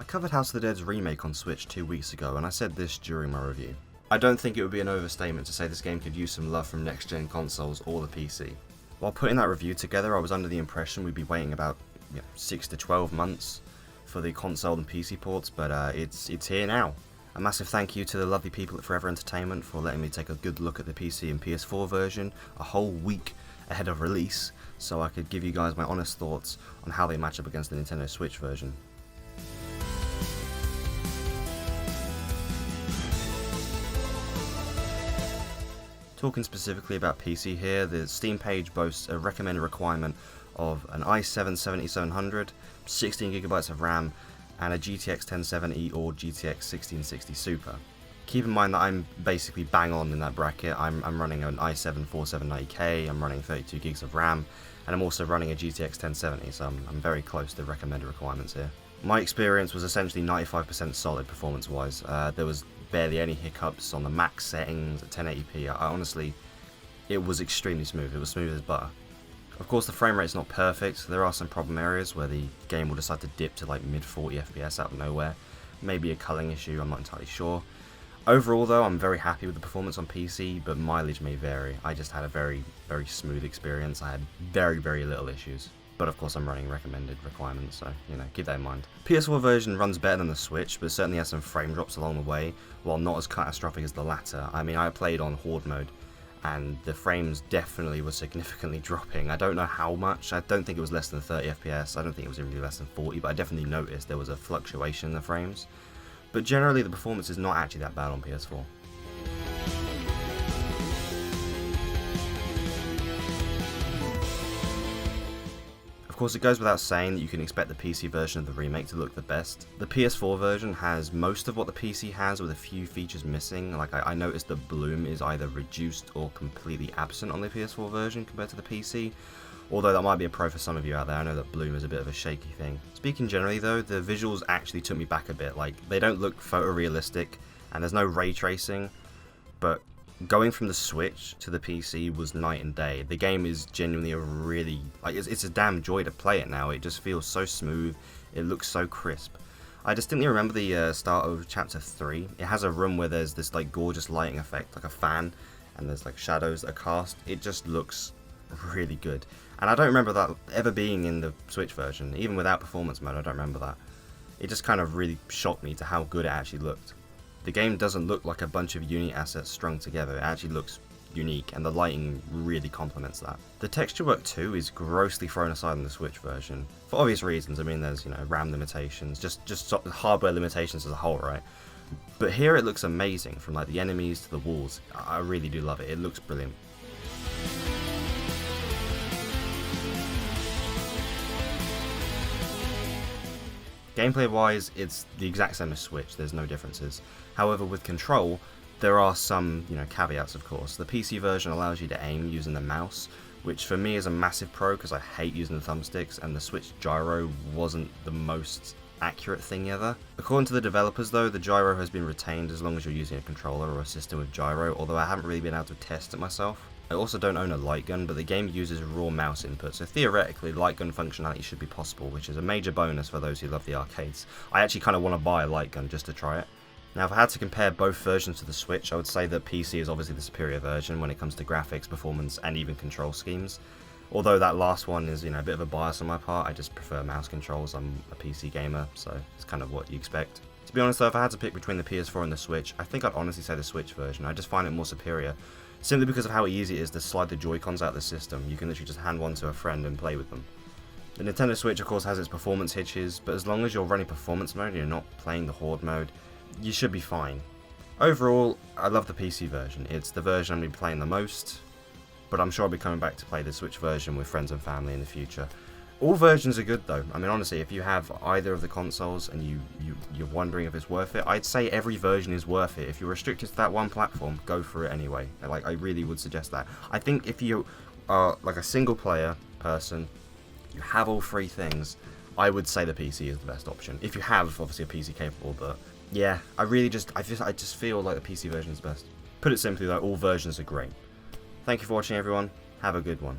I covered House of the Dead's remake on Switch 2 weeks ago, and I said this during my review. I don't think it would be an overstatement to say this game could use some love from next-gen consoles or the PC. While putting that review together, I was under the impression we'd be waiting about 6 to 12 months for the console and PC ports, but it's here now. A massive thank you to the lovely people at Forever Entertainment for letting me take a good look at the PC and PS4 version a whole week ahead of release, so I could give you guys my honest thoughts on how they match up against the Nintendo Switch version. Talking specifically about PC here, the Steam page boasts a recommended requirement of an i7-7700, 16GB of RAM, and a GTX 1070 or GTX 1660 Super. Keep in mind that I'm basically bang on in that bracket. I'm running an i7-4790K, I'm running 32GB of RAM, and I'm also running a GTX 1070, so I'm very close to the recommended requirements here. My experience was essentially 95% solid performance-wise. There was barely any hiccups on the max settings at 1080p. Honestly, it was extremely smooth. It was smooth as butter. Of course, the frame rate is not perfect. There are some problem areas where the game will decide to dip to like mid 40 FPS out of nowhere. Maybe a culling issue, I'm not entirely sure. Overall though, I'm very happy with the performance on PC, but mileage may vary. I just had a very smooth experience. I had very little issues. But of course I'm running recommended requirements, so keep that in mind. PS4 version runs better than the Switch, but certainly has some frame drops along the way, while not as catastrophic as the latter. I mean, I played on Horde mode, and the frames definitely were significantly dropping. I don't know how much. I don't think it was less than 30 FPS. I don't think it was really less than 40, but I definitely noticed there was a fluctuation in the frames. But generally the performance is not actually that bad on PS4. Of course, it goes without saying that you can expect the PC version of the remake to look the best. The PS4 version has most of what the PC has, with a few features missing. Like I noticed that bloom is either reduced or completely absent on the PS4 version compared to the PC. Although that might be a pro for some of you out there. I know that bloom is a bit of a shaky thing. Speaking generally though, the visuals actually took me back a bit. Like, they don't look photorealistic, and there's no ray tracing, but going from the Switch to the PC was night and day. The game is genuinely a really, it's a damn joy to play it now. It just feels so smooth, it looks so crisp. I distinctly remember the start of chapter 3. It has a room where there's this like gorgeous lighting effect, like a fan, and there's like shadows that are cast. It just looks really good. And I don't remember that ever being in the Switch version, even without performance mode. I don't remember that. It just kind of really shocked me to how good it actually looked. The game doesn't look like a bunch of unique assets strung together. It actually looks unique, and the lighting really complements that. The texture work too is grossly thrown aside in the Switch version, for obvious reasons. I mean, there's RAM limitations, just hardware limitations as a whole, right? But here it looks amazing, from like the enemies to the walls. I really do love it. It looks brilliant. Gameplay wise, it's the exact same as Switch, there's no differences. However, with control, there are some caveats, of course. The PC version allows you to aim using the mouse, which for me is a massive pro because I hate using the thumbsticks, and the Switch gyro wasn't the most accurate thing ever. According to the developers though, the gyro has been retained as long as you're using a controller or a system with gyro, although I haven't really been able to test it myself. I also don't own a light gun, but the game uses raw mouse input, so theoretically light gun functionality should be possible, which is a major bonus for those who love the arcades. I actually kind of want to buy a light gun just to try it. Now, if I had to compare both versions to the Switch, I would say that PC is obviously the superior version when it comes to graphics, performance, and even control schemes. Although that last one is a bit of a bias on my part. I just prefer mouse controls. I'm a PC gamer, so it's kind of what you expect. To be honest though, if I had to pick between the PS4 and the Switch, I think I'd honestly say the Switch version. I just find it more superior, simply because of how easy it is to slide the Joy-Cons out of the system. You can literally just hand one to a friend and play with them. The Nintendo Switch of course has its performance hitches, but as long as you're running performance mode and you're not playing the Horde mode, you should be fine. Overall, I love the PC version. It's the version I'm going to be playing the most, but I'm sure I'll be coming back to play the Switch version with friends and family in the future. All versions are good though. I mean, honestly, if you have either of the consoles and you're wondering if it's worth it, I'd say every version is worth it. If you're restricted to that one platform, go for it anyway. Like, I really would suggest that. I think if you are like a single player person, you have all three things, I would say the PC is the best option. If you have obviously a PC capable, but yeah, I just feel like the PC version is best. Put it simply, though, all versions are great. Thank you for watching, everyone. Have a good one.